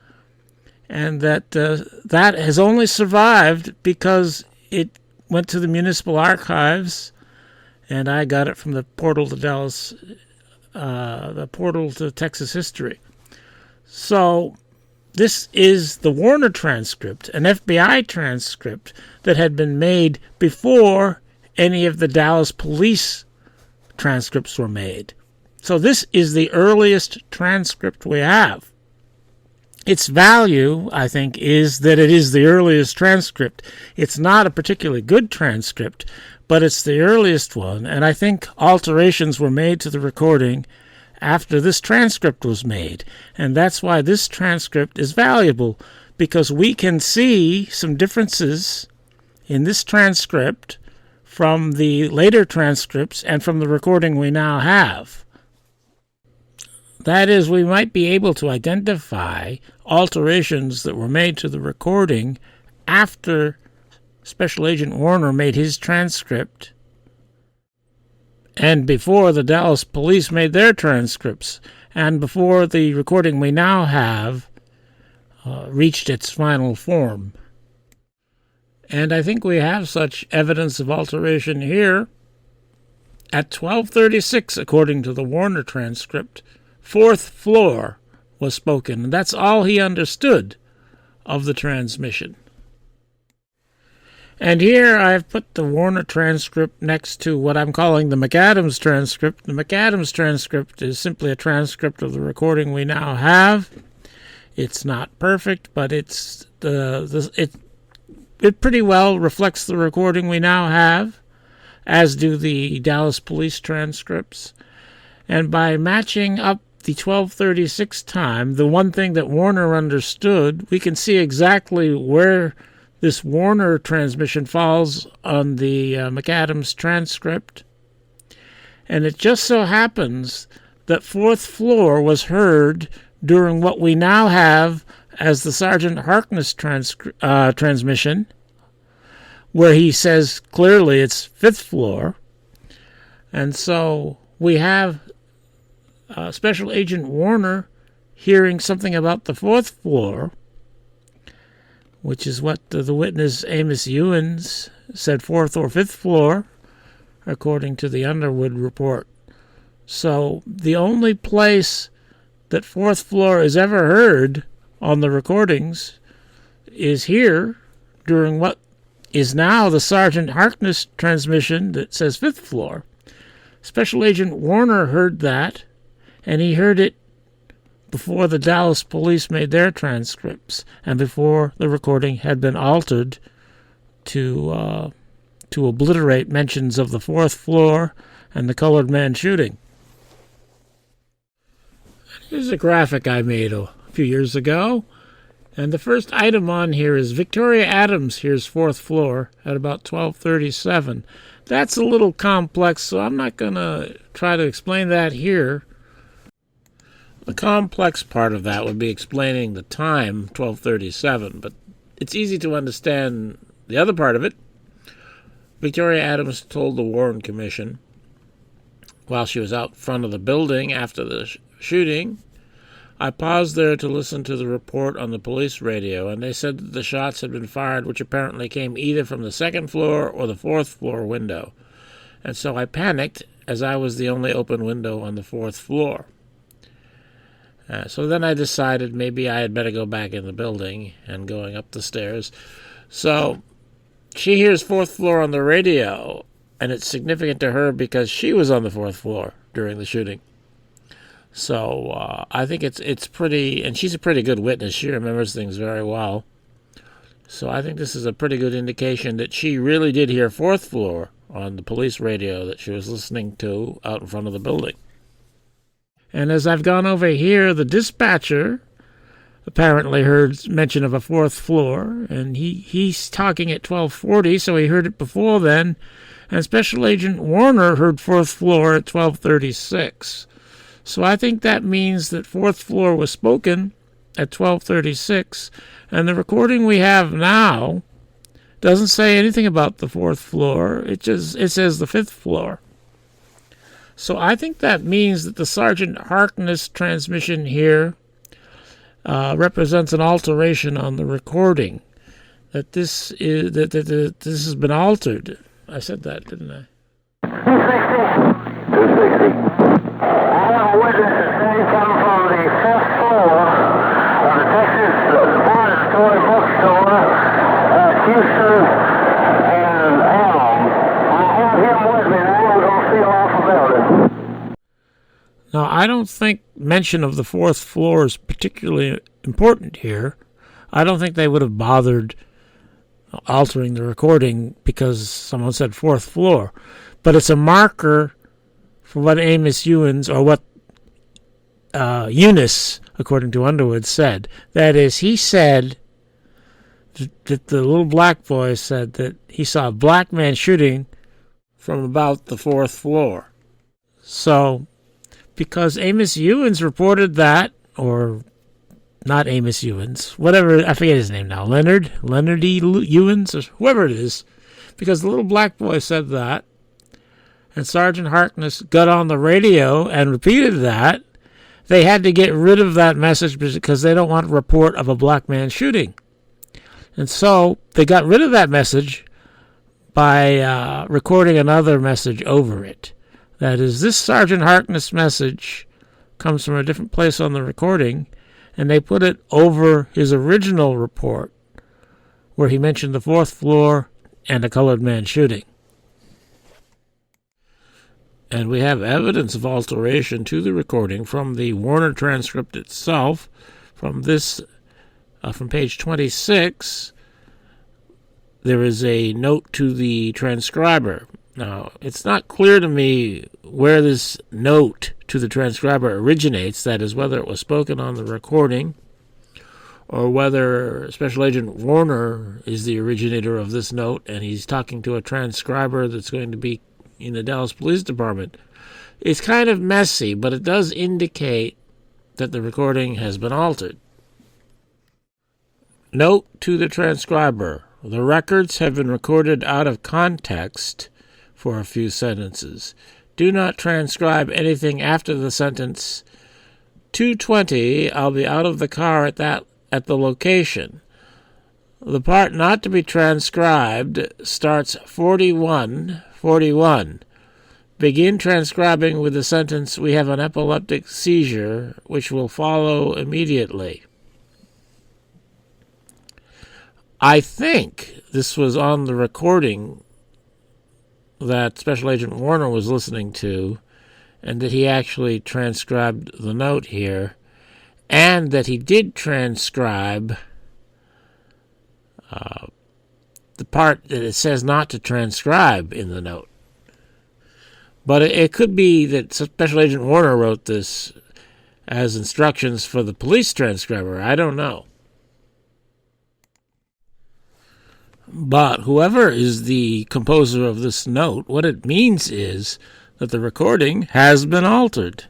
and that that has only survived because it went to the Municipal Archives, and I got it from the Portal to Dallas, the Portal to Texas History. So this is the Warner transcript, an FBI transcript that had been made before any of the Dallas police transcripts were made. So this is the earliest transcript we have. Its value, I think, is that it is the earliest transcript. It's not a particularly good transcript, but it's the earliest one, and I think alterations were made to the recording after this transcript was made. And that's why this transcript is valuable, because we can see some differences in this transcript from the later transcripts and from the recording we now have. That is, we might be able to identify alterations that were made to the recording after Special Agent Warner made his transcript and before the Dallas police made their transcripts, and before the recording we now have reached its final form. And I think we have such evidence of alteration here. At 12:36, according to the Warner transcript, fourth floor was spoken, and that's all he understood of the transmission. And here I've put the Warner transcript next to what I'm calling the McAdams transcript. The McAdams transcript is simply a transcript of the recording we now have. It's not perfect, but it pretty well reflects the recording we now have, as do the Dallas police transcripts. And by matching up the 12:36 time, the one thing that Warner understood, we can see exactly where this Warner transmission falls on the McAdams transcript. And it just so happens that fourth floor was heard during what we now have as the Sergeant Harkness transmission, where he says clearly it's fifth floor. And so we have Special Agent Warner hearing something about the fourth floor, which is what the witness Amos Euins said, fourth or fifth floor, according to the Underwood report. So the only place that fourth floor is ever heard on the recordings is here during what is now the Sergeant Harkness transmission that says fifth floor. Special Agent Warner heard that, and he heard it before the Dallas police made their transcripts and before the recording had been altered to obliterate mentions of the fourth floor and the colored man shooting. Here's a graphic I made a few years ago, and the first item on here is Victoria Adams hears fourth floor at about 12:37. That's a little complex, so I'm not going to try to explain that here. The complex part of that would be explaining the time, 12:37, but it's easy to understand the other part of it. Victoria Adams told the Warren Commission, while she was out front of the building after the shooting, "I paused there to listen to the report on the police radio, and they said that the shots had been fired, which apparently came either from the second floor or the fourth floor window. And so I panicked, as I was the only open window on the fourth floor. So then I decided maybe I had better go back in the building," and going up the stairs. So she hears fourth floor on the radio, and it's significant to her because she was on the fourth floor during the shooting. So I think it's pretty, and she's a pretty good witness. She remembers things very well. So I think this is a pretty good indication that she really did hear fourth floor on the police radio that she was listening to out in front of the building. And as I've gone over here, the dispatcher apparently heard mention of a fourth floor, and he's talking at 12:40, so he heard it before then. And Special Agent Warner heard fourth floor at 12:36. So I think that means that fourth floor was spoken at 12:36, and the recording we have now doesn't say anything about the fourth floor. It says the fifth floor. So I think that means that the Sergeant Harkness transmission here represents an alteration on the recording. That this has been altered. I said that, didn't I? 260. I have a witness that's saying something from the fifth floor of the Texas department bookstore at Houston and Elm. I have him with me now. We're going to seal off the building. Now, I don't think mention of the fourth floor is particularly important here. I don't think they would have bothered altering the recording because someone said fourth floor. But it's a marker for what Amos Euins, or what Eunis, according to Underwood, said. That is, he said that the little black boy said that he saw a black man shooting from about the 4th floor. So, because Amos Euins reported that, or not Amos Euins, whatever, I forget his name now, Leonard E. Euins, or whoever it is, because the little black boy said that, and Sergeant Harkness got on the radio and repeated that, they had to get rid of that message because they don't want a report of a black man shooting. And so they got rid of that message by recording another message over it. That is, this Sergeant Harkness message comes from a different place on the recording, and they put it over his original report where he mentioned the 4th floor and a colored man shooting. And we have evidence of alteration to the recording from the Warner transcript itself. From this, from page 26, there is a note to the transcriber. Now, it's not clear to me where this note to the transcriber originates, that is, whether it was spoken on the recording or whether Special Agent Warner is the originator of this note and he's talking to a transcriber that's going to be in the Dallas Police Department. It's kind of messy, but it does indicate that the recording has been altered. Note to the transcriber: the records have been recorded out of context for a few sentences. Do not transcribe anything after the sentence 2:20, I'll be out of the car at the location. The part not to be transcribed starts 41:41. Begin transcribing with the sentence, we have an epileptic seizure, which will follow immediately. I think this was on the recording that Special Agent Warner was listening to, and that he actually transcribed the note here, and that he did transcribe the part that it says not to transcribe in the note. But it could be that Special Agent Warner wrote this as instructions for the police transcriber. I don't know. But whoever is the composer of this note, what it means is that the recording has been altered.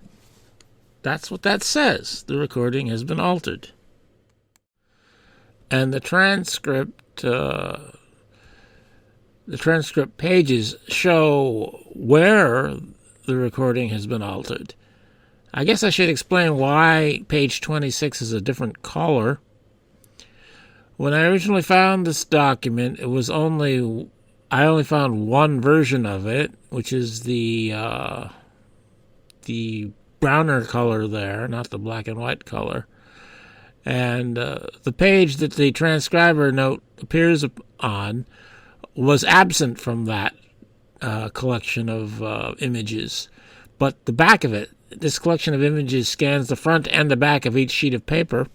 That's what that says. The recording has been altered. And the transcript pages show where the recording has been altered. I guess I should explain why page 26 is a different color. When I originally found this document, I only found one version of it, which is the browner color there, not the black and white color. And the page that the transcriber note appears on was absent from that collection of images. But the back of it, this collection of images scans the front and the back of each sheet of paper.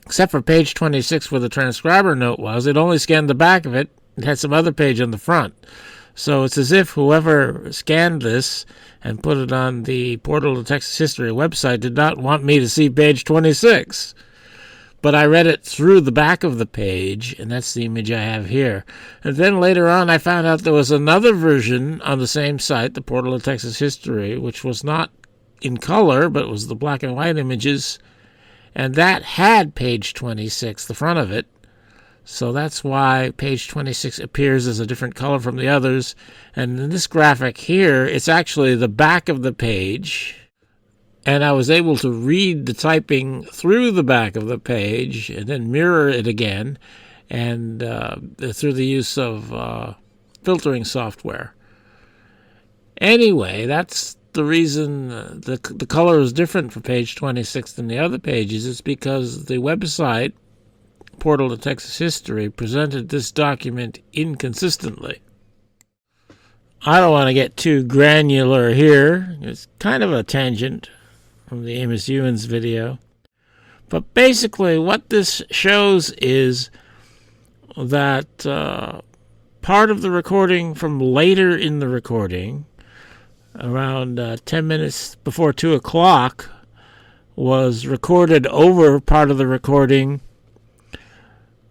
Except for page 26 where the transcriber note was, it only scanned the back of it. It had some other page on the front. So it's as if whoever scanned this and put it on the Portal to Texas History website did not want me to see page 26. But I read it through the back of the page, and that's the image I have here. And then later on I found out there was another version on the same site, the Portal to Texas History, which was not in color, but was the black and white images. And that had page 26, the front of it. So that's why page 26 appears as a different color from the others. And in this graphic here, it's actually the back of the page. And I was able to read the typing through the back of the page and then mirror it again, and through the use of filtering software. Anyway, that's the reason the color is different for page 26 than the other pages. Is because the website, Portal to Texas History, presented this document inconsistently. I don't want to get too granular here. It's kind of a tangent from the Amos Euins video. But basically what this shows is that part of the recording from later in the recording, around 10 minutes before 2 o'clock, was recorded over part of the recording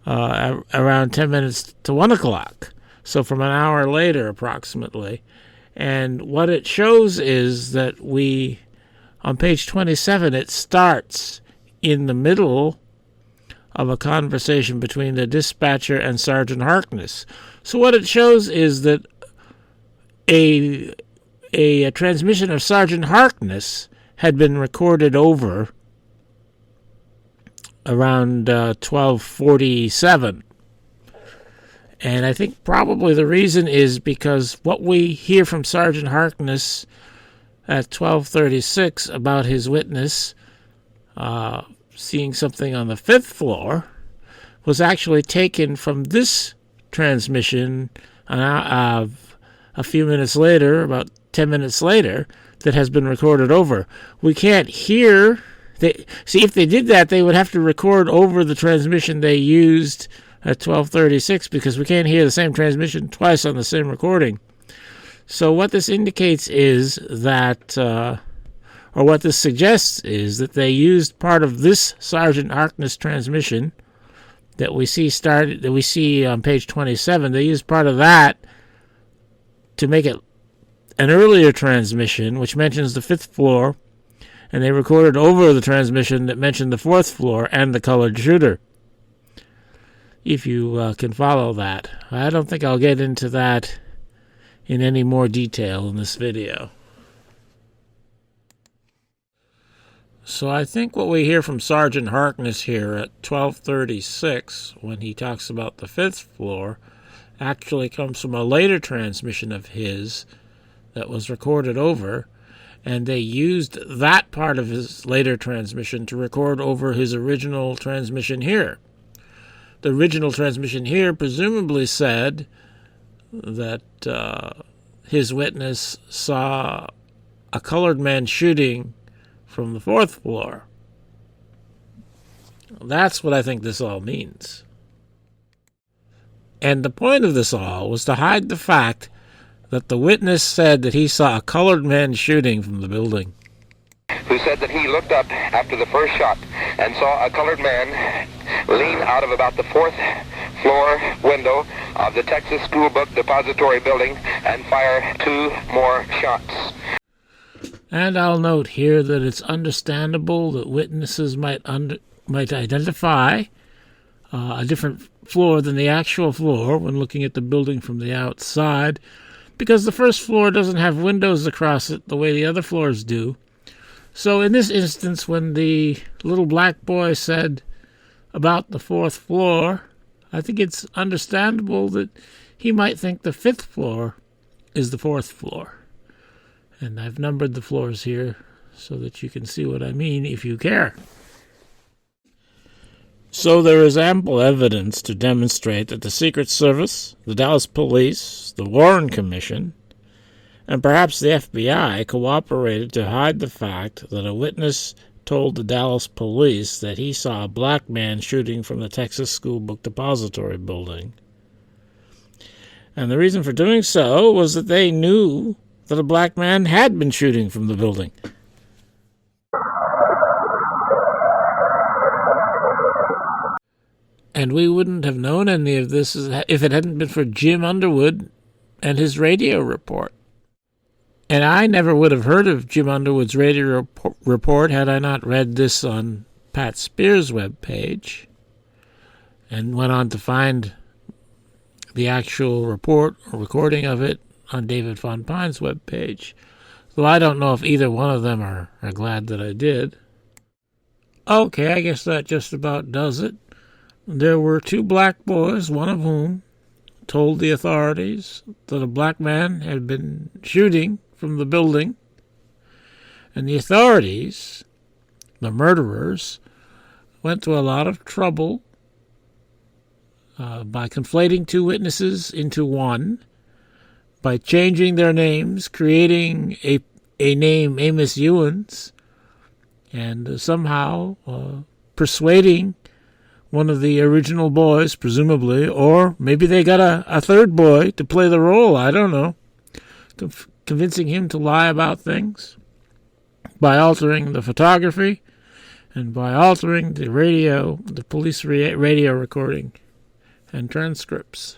around 10 minutes to 1 o'clock. So from an hour later, approximately. And what it shows is that on page 27, it starts in the middle of a conversation between the dispatcher and Sergeant Harkness. So what it shows is that a transmission of Sergeant Harkness had been recorded over around 12:47. And I think probably the reason is because what we hear from Sergeant Harkness at 12:36 about his witness seeing something on the 5th floor was actually taken from this transmission a few minutes later, about 10 minutes later, that has been recorded over. We can't hear. See, if they did that, they would have to record over the transmission they used at 12:36, because we can't hear the same transmission twice on the same recording. So what this indicates is that, or what this suggests is that they used part of this Sergeant Harkness transmission that we see on page 27. They used part of that to make it an earlier transmission, which mentions the 5th floor, and they recorded over the transmission that mentioned the 4th floor and the colored shooter. If you can follow that. I don't think I'll get into that in any more detail in this video. So I think what we hear from Sergeant Harkness here at 12:36, when he talks about the 5th floor, actually comes from a later transmission of his that was recorded over, and they used that part of his later transmission to record over his original transmission here. The original transmission here presumably said that his witness saw a colored man shooting from the 4th floor. That's what I think this all means. And the point of this all was to hide the fact that the witness said that he saw a colored man shooting from the building. Who said that he looked up after the first shot and saw a colored man lean out of about the 4th floor window of the Texas School Book Depository building and fire 2 more shots. And I'll note here that it's understandable that witnesses might identify a different floor than the actual floor when looking at the building from the outside, because the 1st floor doesn't have windows across it the way the other floors do. So in this instance, when the little black boy said about the 4th floor, I think it's understandable that he might think the 5th floor is the 4th floor. And I've numbered the floors here so that you can see what I mean if you care. So there is ample evidence to demonstrate that the Secret Service, the Dallas Police, the Warren Commission, and perhaps the FBI cooperated to hide the fact that a witness told the Dallas Police that he saw a black man shooting from the Texas School Book Depository building. And the reason for doing so was that they knew that a black man had been shooting from the building. And we wouldn't have known any of this if it hadn't been for Jim Underwood and his radio report. And I never would have heard of Jim Underwood's radio report had I not read this on Pat Spear's webpage, and went on to find the actual report or recording of it on David Von Pine's webpage. Though I don't know if either one of them are glad that I did. Okay, I guess that just about does it. There were 2 black boys, one of whom told the authorities that a black man had been shooting from the building. And the authorities, the murderers, went to a lot of trouble by conflating 2 witnesses into one, by changing their names, creating a name, Amos Euins, and somehow persuading one of the original boys, presumably, or maybe they got a 3rd boy to play the role, I don't know, convincing him to lie about things by altering the photography and by altering the police radio recording and transcripts.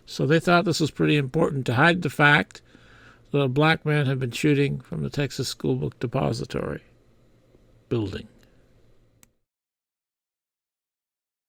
So they thought this was pretty important to hide the fact that a black man had been shooting from the Texas School Book Depository building.